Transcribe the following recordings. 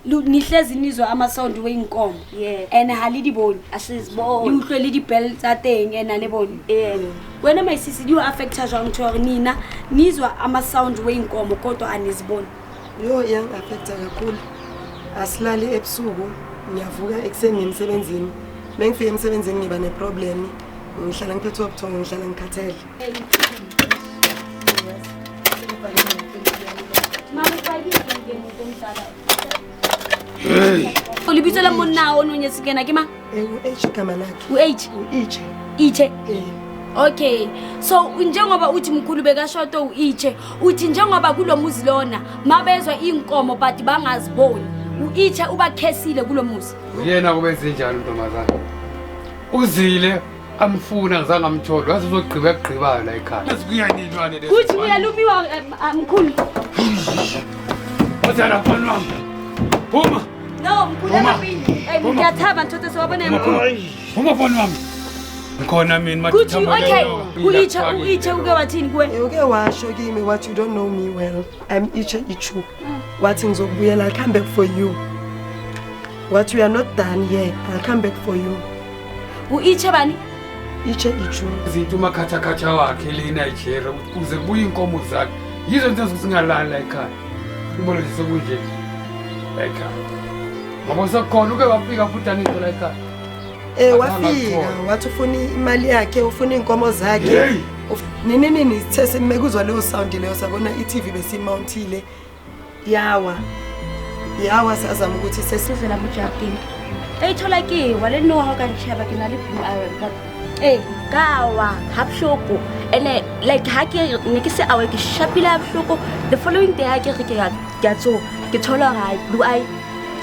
nihlezi nizwa ama-sound wey'nkomo and halidiboni asiziboni liutlwe di bell tsa teng and alebone wena mayisisi di affecta jwang to gore nina nizwa ama-sound wey'nkomo kodwa aniziboni yo yang-affecta kakhulu asilali ebusuku ngiyavuka ekuseni ngemsebenzini mengifika emsebenzini ngiba neproblem ngihlala ngiphethwe ubuthongo ngihlala ngikhathele libitso la monna o nonyetse kena ke mang u-h igama lakhe u-h u-iche okay so njengoba uthi mkhulu bekashoto u-iche uthi njengoba kulo muzi lona mabezwa iy'nkomo but bangaziboni u-iche ubakhesile kulo muzi uyena kubenze njani untombazana uzile amfuna ngizange amthola wathi uzogqiba la ekhaya sikuyanilwane leso uthi uyalumiwa mkhulu wazana mfana wami phuma no mkhulu amabili ngiyathaba ntothe sewabona mkhulu phuma mfana wami ngikhona mina kuthi okay u-iche uke wathini kuwe uke washo kimi what you don't know me well I'm Iche Ichu wathi ngizokubuyela I'll come back for you what we are not done here I'll come back for you u-iche bani Iche Ichu izinto umakhathakhatha wakhe lena ijera uze kubuye inkomo zakhe yizo nto zingalala la ekhaya ubona nje sekunje la ekhaya ngoba sokhona uke wafika futhi angizo la ekhaya wafika wathi ufuna imali yakhe ufuna inkomo zakhe nini sithe simekuzwa leyo sound leyo sabona iTV besimountile yawa sazama ukuthi sesizela mujabini eyithola ke wale no ha ka nchaba ke na le blue iron but gawa hapshoko ene like ha ke ne ke se awe ke shapila hapshoko the following day ha ke tso ke thola ga blue eye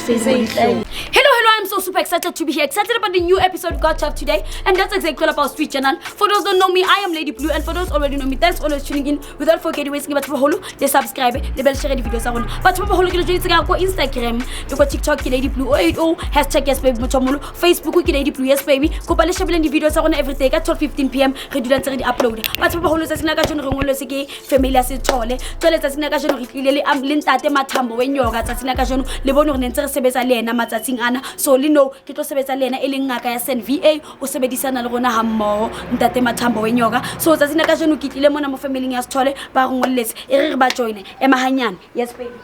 Hello, I'm so super excited to be here. Excited about the new episode got up today, and that's exactly all about Street Channel. For those who don't know me, I am Lady Blue, and for those already know me, thanks for always tuning in. Without forgetting, wasting about follow, they subscribe, they bell share the videos on. But for follow, you go Instagram, you go TikTok, Lady Blue 080 hashtag yes baby mochomolo, Facebook, Lady Blue yes baby. Go bale share the videos on every day at 12:15 p.m. Ready to upload. But for follow, that's not going to ngolo seke family as tole. Tole that's not going to really am lintate matambo when yoga that's not going to le bono ntsere sebetsa le ena matsatsing ana so le no ke tlo sebetsa le ena e leng ngaka ya SNVA o sebedisana le rona ha mmoho ntate mathambo wenyoka so tsatsina ka jeno ke tlile mona mo family ya Sithole ba go ngolletse e re ba joine e mahanyana yes baby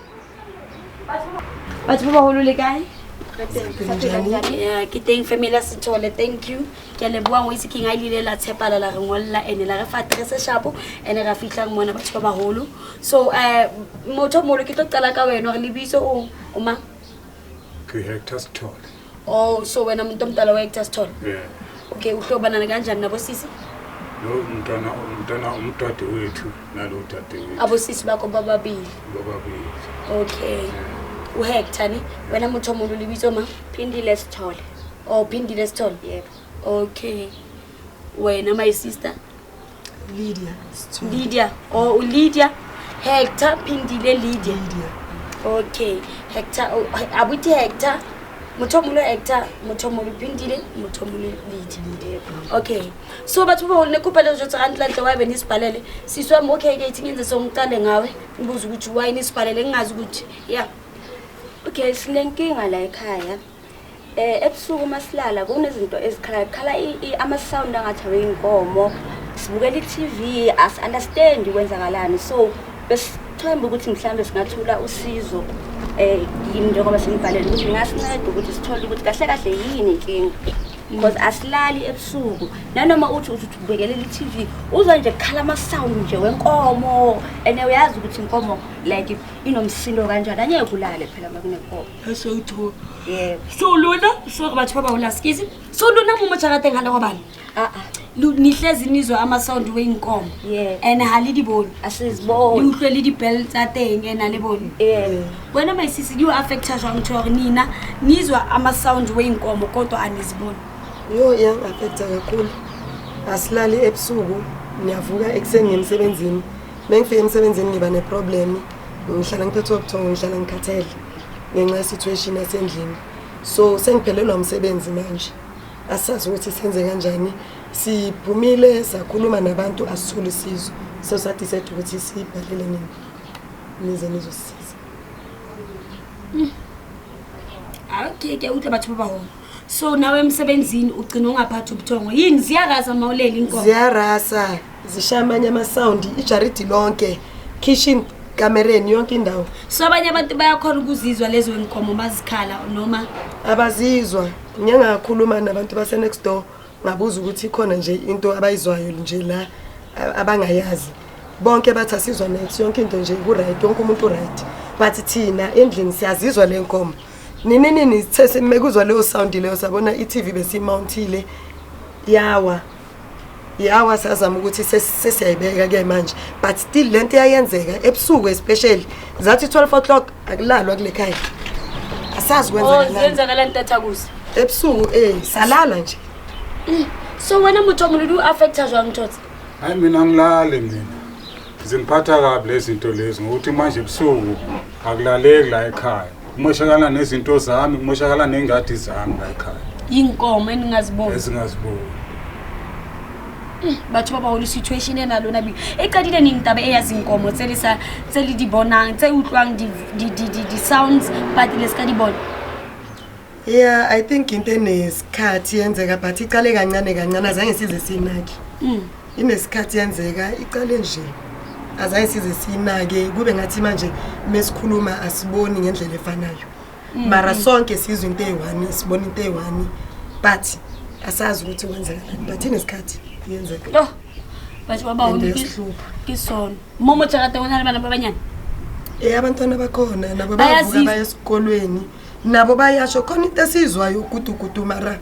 batho ba holo le kae ke teng family ya Sithole thank you ke le bua ngwe king a ile la tshepala la re ngolla ene la re fa address shapo ene ra fitla mona batho ba holo so motho mo le ke tlo qala ka wena re lebitso o ma Hector Sithole. Oh, so wena umuntu omdala we-Hector Sithole? Yeah. Okay, uhlobana kanjani nabo sisi? Lo umntwana umntade wethu nalo udade wethu. Abo sisi bakho bababili. Okay. U-Hector ni? Wena umuntu omulu libitso ma? Phindile Sithole. Oh, Phindile Sithole. Yep. Okay. Wena my sister? Lydia Sithole. Lydia. Oh, Lydia. Hector Phindile Lydia. Okay. Hector abuti Hector mothomolo Hector mothomolo Phindile mothomolo Lydia. Okay. So batho ba hone kopa le jotsa gantle wa bene sipalele siswa mo okay ke thingenze songiqale ngawe ngibuza ukuthi why nisipalele ngingazi ukuthi yeah. Okay, silenkinga la ekhaya. Ebusuku masilala kunezinto ezikhala ama sound angathawe inkomo sibukela iTV as understand kwenzakalani so besithemba ukuthi mhlambe singathula usizo yini njengoba sengibhalele ukuthi ngasinceda ukuthi sithole ukuthi kahle yini inkinga because asilali ebusuku nanoma uthi ubhekelela iTV uzwa nje kukhala ama sound nje wenkomo ene uyazi ukuthi inkomo like inomsindo kanjani anyeke kulale phela makunenkomo Esotho. yeah So lona so batho ba hola skizi so lona mo motsharate ngala kwabani nihlezi nizwa ama sound wey'nkomo and halidiboni asiziboni utlwe le di bell tsa teng ena le bone wena mayisisi di affecta jwang to gore nina nizwa ama sound wey'nkomo kodwa aniziboni yo yang-affecta kakhulu asilali ebusuku ngiyavuka ekuseni ngemsebenzini mengifika emsebenzini ngiba neproblem ngihlala ngiphethwe ubuthongo ngihlala ngikhathele ngenxa yesituation yasendlini so sengiphelelwa umsebenzi manje asazi ukuthi senze kanjani siphumile sakhuluma nabantu asithole isizo so sathi sethu ukuthi sibhalele nize nizosisiza okay ke uthi bathu baba hona so nawe emsebenzini ugcina ungaphathi ubuthongo yini ziyaraza mawulela inkomo ziyarasa zishaya amanye ama-sound ijaridi lonke kitchen kamereni yonke indawo so abanye abantu bayakhona ukuzizwa lezo inkomo bazikhala noma abazizwa ngiyangakhuluma nabantu base-next door ngabuza ukuthi ikhona nje into abayizwayo nje la abangayazi bonke bathi asizwa next yonke into nje ku-right yonke umuntu right bathi thina endlini siyazizwa le nkomo nini mekuzwa leyo sound leyo sabona i-TV besimountile yawa sazama ukuthi sesiyayibeka-ke manje but still lento iyayenzeka ebusuku especially zathi 12 o'clock akulalwa kule khaya asazi zenzakala ntathakusa ebusuku salala nje so wena muthu omuntu u-affecta jwang Tsotsi hayi mina ngilale mina zingiphatha kabi lezi zinto lezi ngokuthi manje ebusuku akulaleki la ekhaya kumoshakala nezinto zami kumoshakala nengadi zami la ekhaya inkomo eningaziboni ezingaziboni batho baba hole situation enalo nabi eqadile ningitaba eyazi inkomo tseli di bonang tse utlwang di sounds but leska di bona yeah I think into enesikhathi yenzeka but iqale kancane azange size sinaki inesikhathi yenzeka iqale nje azange size sinake kube ngathi manje mesikhuluma asiboni ngendlela efanayo mara sonke sizwe into eyi-1 sibona into eyi-1 but asazi ukuthi kwenzeka but inesikhathi yenzeka batho baba hole kisona momo tshakata wona bana babanyana abantwana bakhona nabo bavuka baya esikolweni nabo bayasho khona into esizwayo ugudugudu mara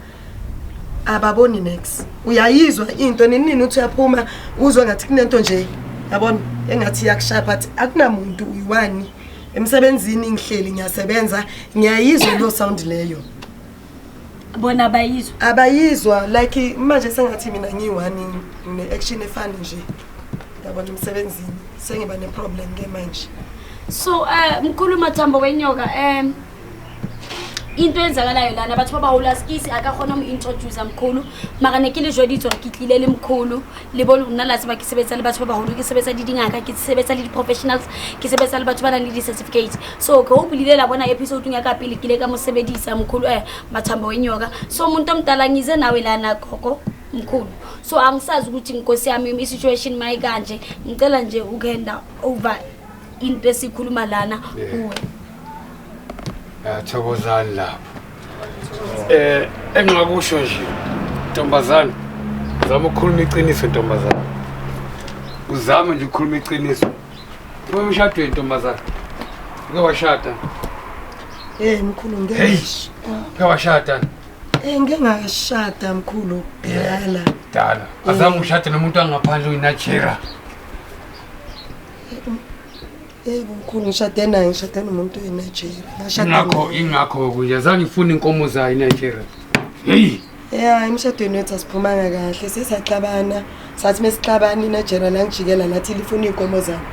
ababoni next uyayizwa into nini uthi uyaphuma uzwa ngathi kunento nje yabona engathi yakushaya but akunamuntu uyi-1 emsebenzini ngihleli ngiyasebenza ngiyayizwa lo sound leyo bona abayizwa like manje sengathi mina ngiyi-1 ne-action efani nje yabona emsebenzini sengiba ne-problem ke manje so mkhulu Mathambo wenyoka into enzakalayo lana batho baba hola skisi akakhona umu-introduce mkhulu mara nekile jodi tsore ke tlile le mkhulu le bona nna la tseba ke sebetsa le batho baba holo ke sebetsa le dingaka ke sebetsa le di-professionals ke sebetsa le batho ba nang le di-certificate so ke hopile la bona episode ya ka pele kile ka mo sebedisa mkhulu Mathambo wenyoka so umuntu omdala ngize nawe lana gogo mkhulu so angisazi ukuthi inkosi yami i-situation mayikanje ngicela nje ukenda over into esikhuluma lana kuwe Thokozani lapho engakusho nje Ntombazana zama ukukhuluma iqiniso Ntombazana uzama nje ukukhuluma iqiniso uma ushadwe Ntombazana uke washada mkhulu ngeyish uke washada ngengashada mkhulu dala azange ushade nomuntu angaphandle uyinachera mkhulu ngishade naye ngishade nomuntu eNigeria ingakho kunje azange ngifuna inkomo zayo eNigeria emshadweni wethu asiphumanga kahle sisaxabana sathi mesixabana iNigeria la ngijikela nathi lifuna inkomo zami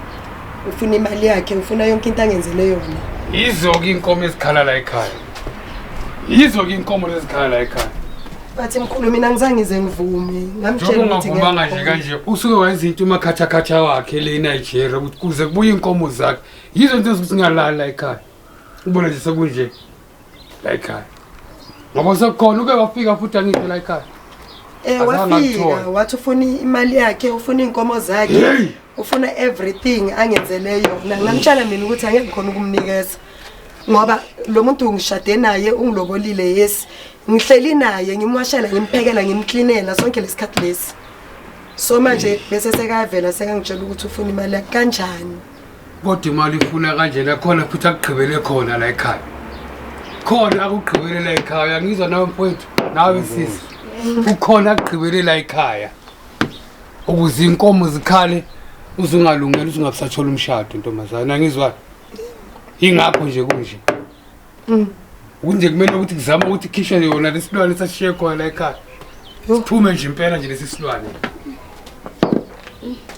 ufuna imali yakhe ufuna yonke into angenzele yona yizo-ke inkomo ezikhala la ekhaya yizo-ke inkomo lezikhala la ekhaya bathi mkhulu mina ngizangize ngivume ngamtshela ukuthi ungavumanga nje kanje usuke wayenza into umakhatha wakhe le eNigeria ukuthi kuze kubuye inkomo zakhe yizo into ezokuthi singalali la ekhaya ubona nje sekunje la ekhaya ngoba sekukhona uke wafika futhi angiphi la ekhaya wafika wathi ufuna imali yakhe ufuna inkomo zakhe ufuna everything angenzele yona ngamtshela mina ukuthi angeke ngikhona ukumnikeza ngoba lo muntu ngishade naye ungilobolile yes ngihleli naye ngimwashela ngimphekela ngimklinela sonke lesikhathi lesi so manje bese sekavela sekangitshela ukuthi ufuna imali yakhe kanjani kodwa imali ifuna kanjena khona futhi akugqibele khona la ekhaya khona akugqibele la ekhaya ngizwa nawe mfowethu nawe sisi ukhona akugqibele la ekhaya ukuze inkomo zikhale uzungalungela uzungabusathola umshado Ntombazana ngizwa ingakho nje kunje kunje kumele ukuthi kuzama ukuthi khishwe yona lesilwane sashiye khona la ekhaya siphume nje impela nje lesisilwane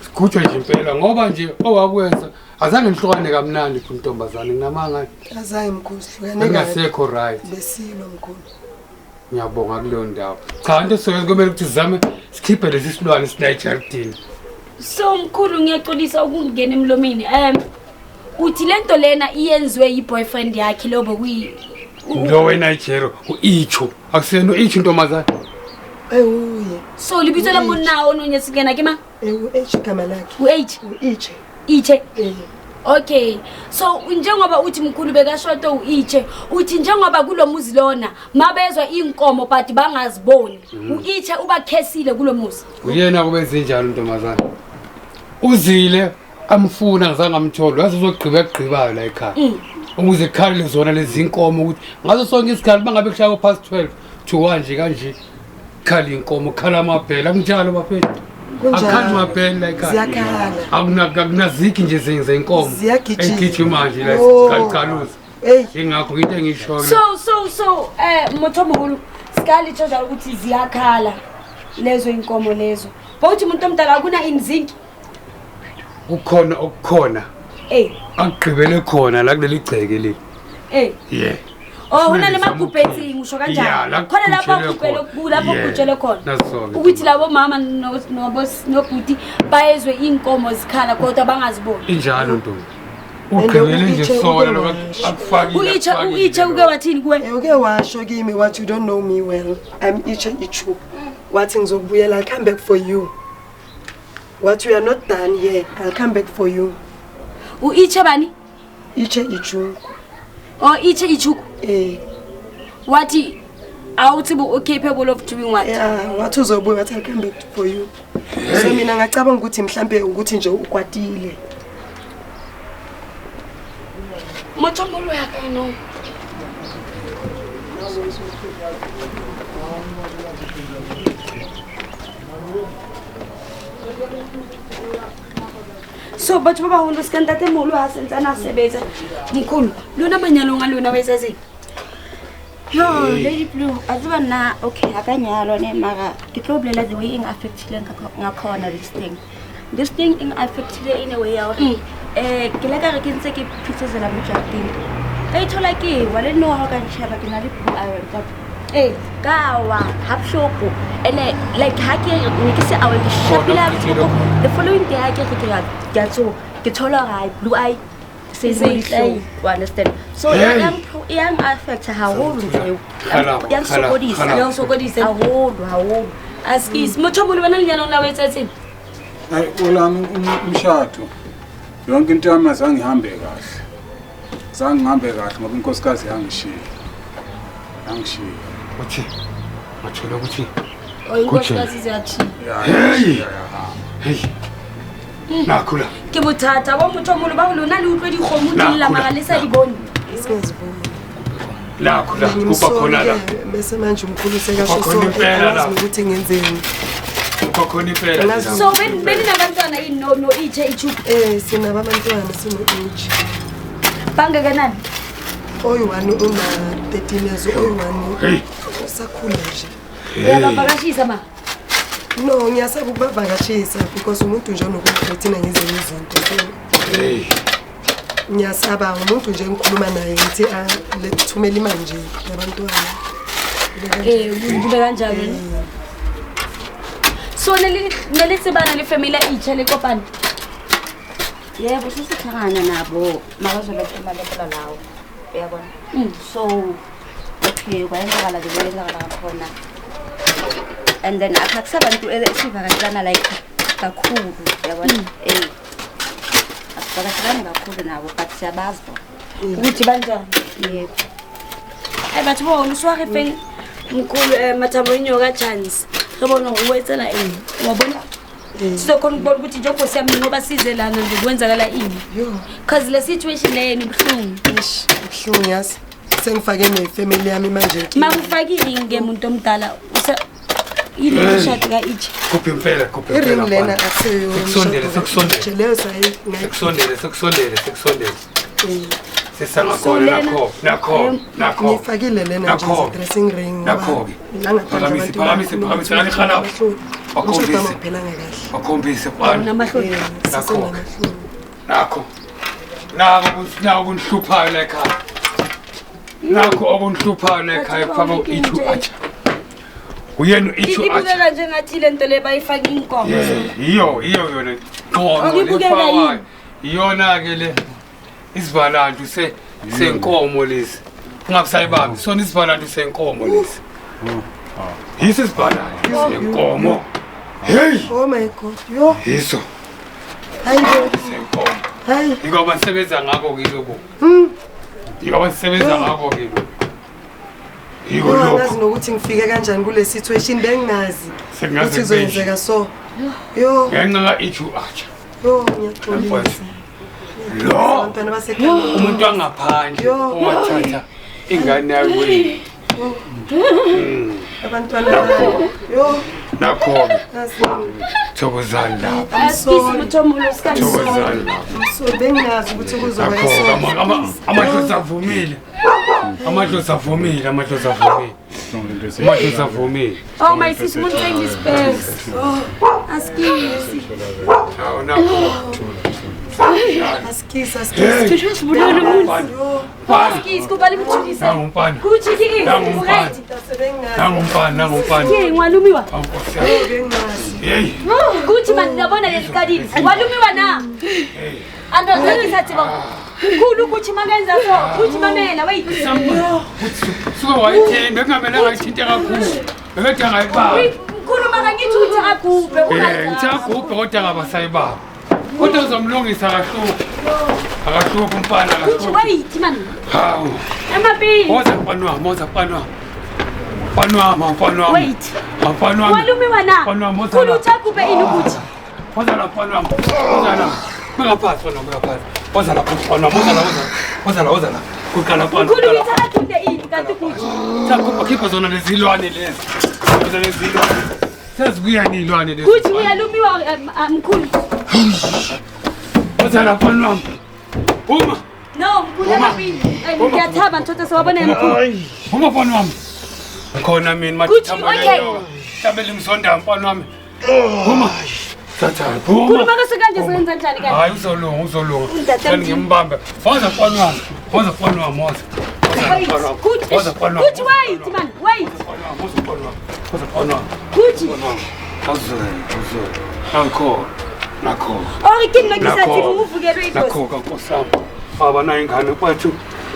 sikhutshwe nje impela ngoba nje owakwenza azange nihlukane kamnandi Ntombazana nginamanga azange mkhulu sihlukane ngasekho right besilo mkhulu ngiyabonga kuleyo ndawo cha into soke kumele ukuthi sizame sikhiphe lesi silwane sinayijartini so mkhulu ngiyaxolisa ukungena emlomeni uthi lento lena iyenziwe yi-boyfriend yakhe lobo lo wena ijero uicho akusena uicho ntomazana Uye. So libitso la monna o nonye sekena ke ma? H igama lakhe. U-H. Iche. Iche. Okay. So njengoba uthi mkhulu bekashoto uIche, uthi njengoba kulomuzi lona mabezwa inkomo but bangaziboni. uIche ubakhesile kulomuzi. uyena kubenze njalo ntomazana uzile amfuna ngizange amtholo yazi uzogqiba la ekhaya ukuze khali zona lezi inkomo ukuthi ngazo sonke isikhathi bangabe kushaya past 12 to 1 nje kanje khali inkomo khala amabhela kunjalo bafethu akhali amabhela la ekhaya ziyakhala akunaziki nje zenze inkomo egijima manje la isikhaluza ingakho into engisho So mothomolo skali tshoja ukuthi ziyakhala lezo inkomo lezo. Bawuthi umuntu omdala akuna inzinki. ukhona okukhona agqibele khona la kuleli gceke li yeah una lemagubhethi ngisho kanjani khona lapha ugqibele kulapho ugutshele khona ukuthi labo mama nobhuti bayezwe inkomo zikhala kodwa bangaziboni injalo ntombi ugqibele nje sola lo akufaki uIche uke wathini kuwe uke washo kimi what you don't know me well I'm Iche Ichu wathi ngizokubuyela I'll come back for you what we are not done here I'll come back for you uIche bani Iche Ichu Iche Ichuku wathi awuthi bu capable of doing what wathi uzobuya wathi I'll come back for you so mina ngacabanga ukuthi mhlambe ukuthi nje ukwatile mothomolo yakhe no so batho ba baholo se kantate molo ha sentsana sebetsa mkhulu lona manyalo ngalona wesase yo Lady Blue aziba na okay akanyalo ne mara ke tlo blela the way ing affectile ngakhona this thing ing affectile in a way ya ke la ka re ke ntse ke phitsezela mo jardin ka ithola ke wale no ha ka ntshaba ke na le blue iron ka kawa hapshoko ene like ha ke ke se awe ke shapila the following day ha ke ke so ke thola ga blue eye says you understand so yang affect how old yang sokodisa how old askis mothomolo bana lenyalo la wetsatsini hayi olami umshado yonke into yami azange ihambe kahle ngoba inkosikazi yangishiya uthi mathola ukuthi inkosikazi ziyathi hey nakhula ke bothata ba mothomolo ba lona le utlwe dikgomo di lla mara le sa di bone nakhula kuba khona la bese manje umkhulu sekasho so ukuthi ngenzeni ukhona impela so beni nabantwana no Iche Ichuku sinaba abantwana sino Iche bangakanani oyi-1 una 13 years oyi-1 usakhula nje uyabavakashisa ma no ngiyasaba ukubavakashisa because umuntu nje onokuthina ngezinye izinto ngiyasaba umuntu nje engikhuluma naye ngithi lethumela imali nje yabantwana kube kanjalo so nelisibana le family Iche le kopana yebo sisihlangana nabo makazoletha imali empela lawo uyabona so okay kwayenzakala khona and then akakusabantu esivakashelana like kakhulu uyabona asivakashelana kakhulu nabo but siyabazi ukuthi banjani yebo batho ba ono sware feng mkhulu mathambo inyoka chance re bona go wetsela eng wa bona sizokhona ukubona ukuthi njengoba siyami ngoba sizelana nje kwenzakala ini because le situation le ni buhlungu yazi sengifake nefamily yami manje makufakile ngemuntu omdala ile shot ka Iche kuphi impela iring lena akuseyo sekusondele leyo sayi sekusondele sesangakhona nakho ngifakile lena nje dressing ring nakho phakamisa alikhala akhombise bani nakho kunhluphayo la ekhaya nakho okunhluphayo la ekhaya kufaka u-Ichu acha uyena u-Ichu acha ibukeka njengathi lento le bayifaka inkomo iyo yona iyona ke le isivalantu senkomo lezi Ungakusayibambi sona isibhalane senkomo lesi. Yiso isibhalane senkomo. Hey! Oh my God. Yo. Yiso Hayi. senkomo. Hayi. Ngoba nisebenza ngako ke lokho. Ngoba nisebenza ngako ke lokho. Yiko lokho. Ngazi nokuthi ngifike kanjani kule situation bengingazi. Ukuthi izoyenzeka so. Yo. Ngenxa ithu acha. Yo ngiyaxolisa. Lo Abantwana basekhaya. umuntu angaphandle owathatha ingane yakhe. Abantwana babo. Yo. Nakho Nasi. thokozani la. Asisi muthomulo sikanje. Thokozani la. So bengingazi ukuthi kuzoba Nakho iso. amadlozi avumile. Amadlozi avumile, amadlozi avumile. Amadlozi avumile. Oh my sis won't take this bags. Askisi. Hawu nakho. Askisa. Tusho sibulala umuntu. Yo. Askisi kubali mthulisa. Nangumpani. Kuthi ke Nangumpani. Bengingazi. Nangumpani. ke ngwalumiwa. Ankosi. Bengingazi. Hey. Kuthi manje ngiyabona lesikadini. Ngwalumiwa na. Andoza sathi ba. Khulu kuthi makenza so. Kuthi mamela wait. Suka wayithembe kungamele ngayithinte kakhulu. Bekade ngayibamba. Khulu makangithi uthi agubhe. Ngithagubhe kodwa ngabasayibamba. Kodwa uzomlungisa akahluphi. Akahluphi umfana Kuthi akahluphi. wait man. Hawu. Emapini. Moza mfanwami, moza mfanwami. Mfanwami. Wait. Mfanwami. Ngwalumiwa na. Mfanwami, moza Khulu la. uthi agubhe ini ukuthi. Moza la mfanwami. Moza la. Mengaphansi mfanwami, mengaphansi. Moza la mfanwami, moza la. Moza la, moza la. Kuqala mfanwami. Khulu uthi agubhe ini kanti kuthi. Sakhupha khipha zona lezilwane lezi. Zona lezilwane. Sezibuya nilwane lezi. Kuthi uyalumiwa mkhulu. Moza la mfanwami. Uma. No, mkhulu emapini. Ngiyathaba ntothe sewabona mkhulu. Uma mfanwami. Khona mina Kuthi, mathamba okay. leyo. Hlabele imsonda mfanwami. Uma. Sathana. Khulu makase kanje senza njani kanje? Hayi uzolunga, uzolunga. Umdade Kanti ngimbambe. Woza mfanwami. Woza mfanwami, woza. Kuthi wait man, wait. Woza mfanwami. Kuthi. Nakho. Ori kimi ngisathi uvukelwe inkosi. Nakho kankosami. Baba nayo ingane kwethu.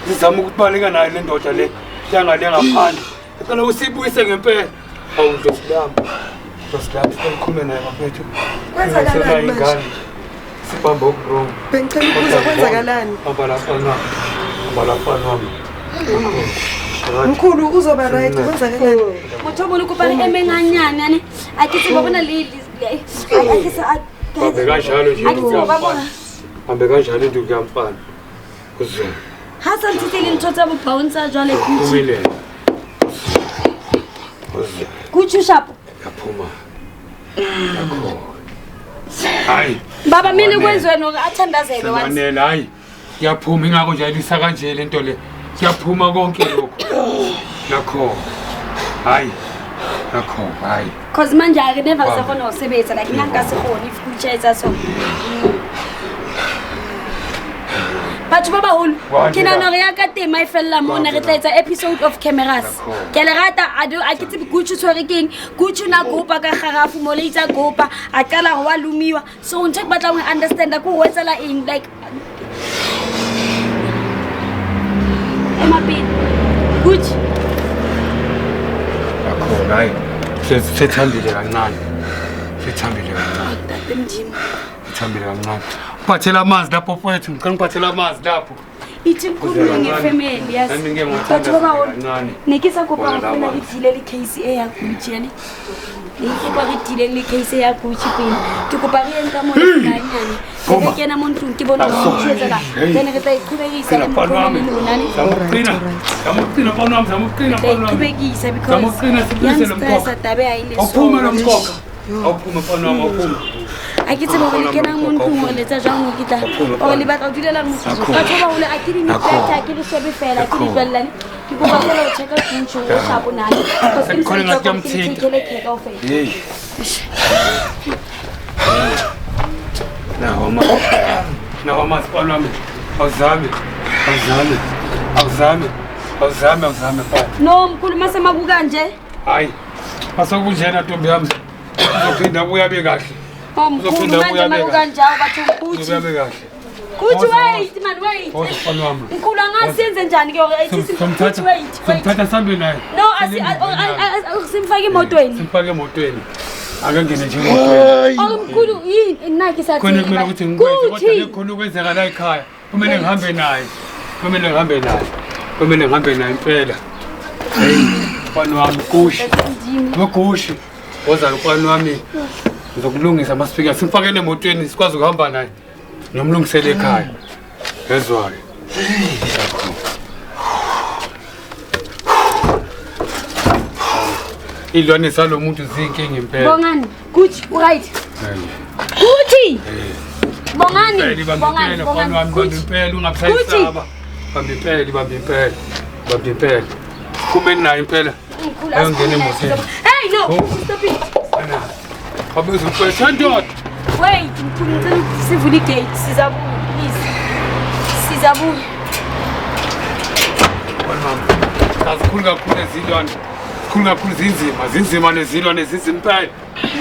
Sizama ukubaleka nayo le ndoda le. Yangale ngaphandle. Ngicela usibuyise ngempela. Awudlosilami. Dlosilami sikhulume naye bafethu. Kwenzakalani manje? Ingane. Sibamba ukurong. Bengicela ukubuza kwenzakalani? Abalafanwami. Mkhulu uzoba right kwenzakalani? Mothomulo kupali emenganyana yani. Akithi babona le akisa Bambe kanjalo nje. Akithi babona. Bambe kanjalo nje kuyamfana. Kuzona. Hasan titele ntotsa bo bouncer jwale kuthi. Kumile. Kuzona. Kuthi shapo. Yaphuma. Yakho. Hayi. Baba mina kwenziwe no athandazele once. Sanele hayi. Yaphuma ingako nje ayilisa kanje lento le. Siyaphuma konke lokho. Nakho. Hayi. Nakho, hayi. Cause manje ake never kusafona usebenza like ngangasikhona if kuchayisa so. Batho ba baholo ke nana re ya ka tema e fella mona re tla etsa episode of cameras ke le rata a ke tsebe Gucci tshwere keng Gucci na gopa ka garafu mo le itsa gopa a qala go wa lumiwa so o ntse batla go understand ko go etsela eng like emapini Gucci Nakho, hayi. Sethambile kancane. Sethambile kancane. tate mjini Sethambile kancane. Uphathela amanzi lapho mfowethu, ngicela ngiphathela amanzi lapho. ithi nkulu ngefamily yes Nami ngeke batho ba baholo kancane. ne ke sa kopa go fela le dile le case e ya Gucci ne ke kwa re dile le case ya Gucci pele ke kopa re enka mo nyane ke kena mo ntlong ke bona go tshetsela then re tla iqhubekisa le mkhona le lona ne Zamugcina mfowethu, zamugcina mfowethu. iqhubekisa because Zamugcina sibuyise lo mkhokha. stress tabe ayile Awuphume lo mkhokha. Awuphume mfowethu wami, awuphume. a ke tsebe gore kena mo ntlong go letsa jang go kitla o le batla o dulela mo batho ba hole a ke di nipeta ke di shebe fela ke di tswellane ke kopa fela o check Gucci o shapo nane because ke Khona ngathi ke kuyamthinta. ke ke ka ofela Hey. Nawa mfowethu wami. Awuzame. Mfowethu. no mkhuluma semabuka nje Hayi. Asokunjena ntombi yami. Uzophinda uyabe kahle. mkhulu manje mabuka nje batho Gucci Uyabe kahle. Kuthi wait man wait. Mfana wami. Mkhulu angasenze njani ke wait. Somthatha sambe naye. No simfake emotweni. Simfake emotweni. Akangene nje emotweni. Mkhulu yini naki sathi. Khona kumele ukuthi ngikwenze kodwa khona ukwenzeka la ekhaya. Kumele ngihambe naye. Kumele ngihambe naye impela. Hey, mfana wami kushi. Ngokushi. Wozala mfana wami. Ngizokulungisa masifika simfakele emotweni sikwazi ukuhamba naye. Nomlungisele ekhaya. Ezwayo. Ilwane salo muntu zinkinga impela. Bongani. Kuthi right. Kuthi. Bongani. Bongani impela ungabusayisaba. Bambe impela. Kumele naye impela. Ayongena emotweni. Hey no. Stop it. Abuza umfethu ndoda. Wait, mkhulu sivule igate. Sizabuya please. Sizabuya. Kazikhulu kakhulu ezilwane. Sikhulu kakhulu zinzima nezilwane zizimpela.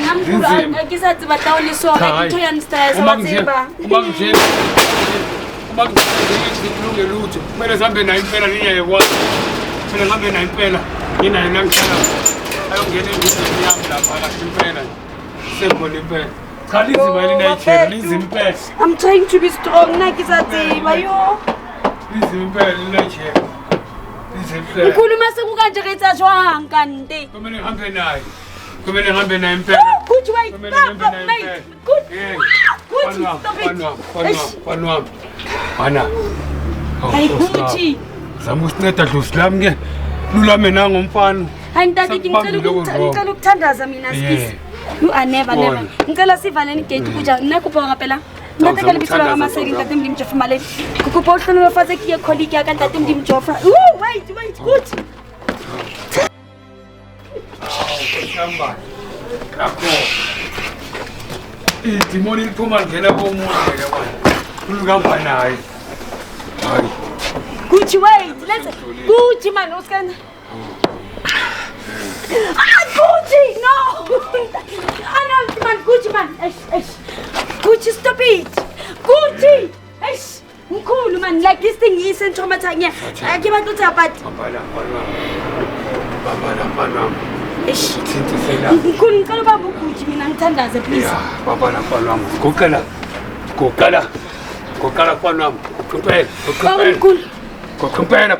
Namkhulu akisathi batawuliswa into yanistaya saziba. Uma nje kulunge lutho. Kumele sihambe naye impela niye kwazi. Kumele ngihambe naye impela. Yina nangihlala. Ayongena endlini yami lapha la impela. Sembona impela. Cha lizima elinayijela lizimpela. I'm trying to be strong nakisathi bayo. Lizimpela elinayijela. Lizimpela. Mkhulu mase kukanje kethathwa kanti. Kumele ngihambe naye impela. Kuthi wait. Kuthi stop it. Ana. Hayi kuthi. Zama usinceda Dlusilami ke. Lulame nangomfana. Hayi ntathe ngicela ukuthandaza mina skisi. You are never. Ngicela sivaleni igate kuja nakupha ngaphela. Ntate ka lebitso la Masedi ntate Mdimjofa Maledi. Kukupa uhlolo lofatse ke colleague ya ka ntate Mdimjofa. Wait, kuthi. Samba. Kakho. Idimoni liphuma ngena komuntu ke wena. Uluhamba naye. Hayi. Kuthi wait, kuthi man uskanda. Gucci, no! Gucci man. Gucci, stop it! Gucci! Mkhulu man, like this thing is traumatizing. I give it to but. Baba. Mkhulu ngicela baba uGucci mina ngithandaze please. Yeah, baba wami. Kokala mfana wami. Kumpela.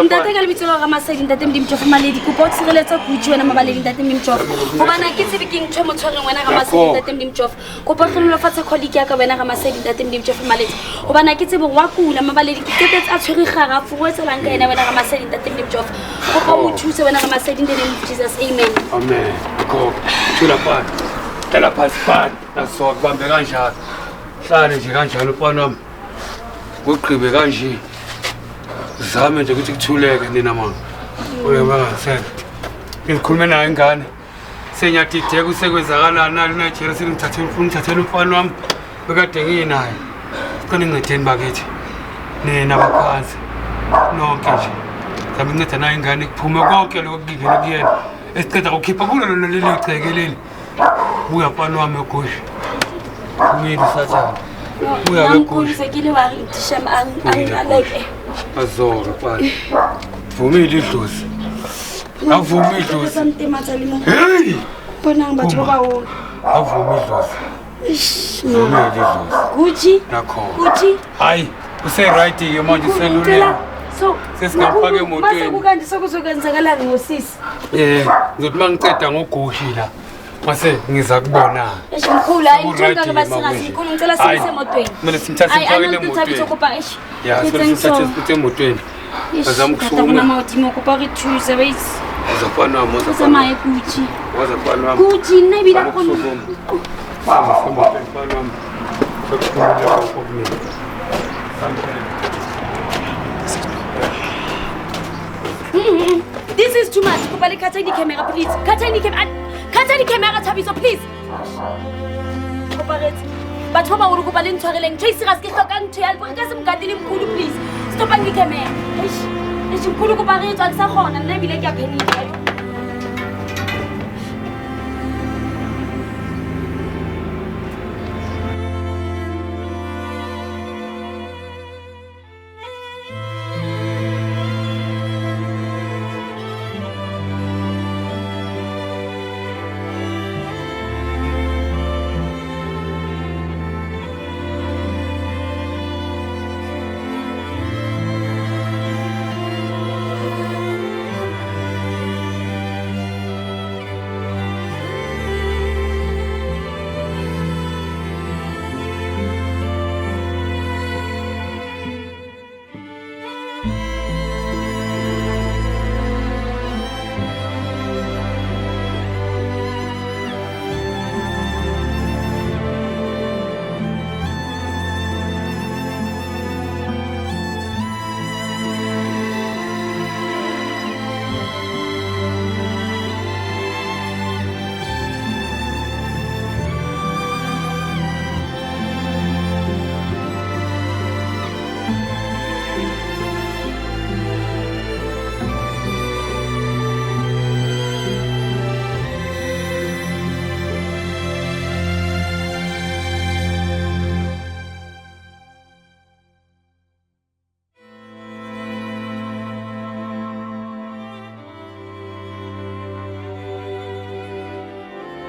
Ntate ka lebitso la Masedi ntate Mdimjofa Maledi kupa tshireletsa Gucci wena mabaledi ntate Mdimjofa. Hobana ke tsebe ke ntho mo tshwareng wena ga Masedi ntate Mdimjofa. Kupa tlolo fatsa colleague ya ka wena ga Masedi ntate Mdimjofa Maledi. Hobana ke tsebe wa kula mabaledi ke tsetsa a tshwere gara fu go tselang ka ena wena ga Masedi ntate Mdimjofa. Kupa mo thuse wena ga Masedi in the name of Jesus. Amen. Amen. Go. Thula phansi. Tela phansi. Naso kubambe kanjalo. Hlale nje kanjalo mfana wami. Kuqhibe kanje. Zame nje ukuthi kuthuleke nina mama. Uyabona ngikhuluma naye ingane. Senyadideka usekwenzakalana nali Nigeria ngithathela umfana wami bekade nginaye. Kani ngitheni bakithi. Nina baphansi. Nonke nje. Zame nginceda naye ingane kuphume konke lokho kungena kuyena. Esiceda ukukhipha kulo lona leli iceke. Buya mfana wami eGushi. Umyeni sathana. Buya eGushi. Sekile wa ngitishama like Azoro kwani. Vumile idlozi. Avumi idlozi. Hey! Bona ngibathu bawo. Avumi idlozi. Vumile idlozi. Gucci. Nakho. Gucci. Hayi, use right ke manje seluleni. So, sesingafaka emotweni. Mase kukanje sokuzokwenzakala ngosisi. Ngizothi mangiceda ngoGushi la. Mase ngiza kubona. Mkhulu ayintshonto ke basingasimkhulu ngicela simise emotweni. Kumele simthathe simfakele emotweni. Yeah, simthathe emotweni. Bazama ukusukuma. Ngizama mawuthi ukuba ke thuze wait. Uzafana wami uzama eGucci. Wazafana wami. Gucci nabi la khona. Baba samba mfana wami. Sokuphumela kokumina. This is too much. Kupali khatha ni camera please. Khatha ni camera Thabiso please. Koparetsi. Batho ba uri kupali ntshwareleng. Tracy ga se ke hloka ntho ya le ka se mgatile mkhulu please. Stop ang camera. Eish. Mkhulu koparetsi a sa khona nna bile ke a panic.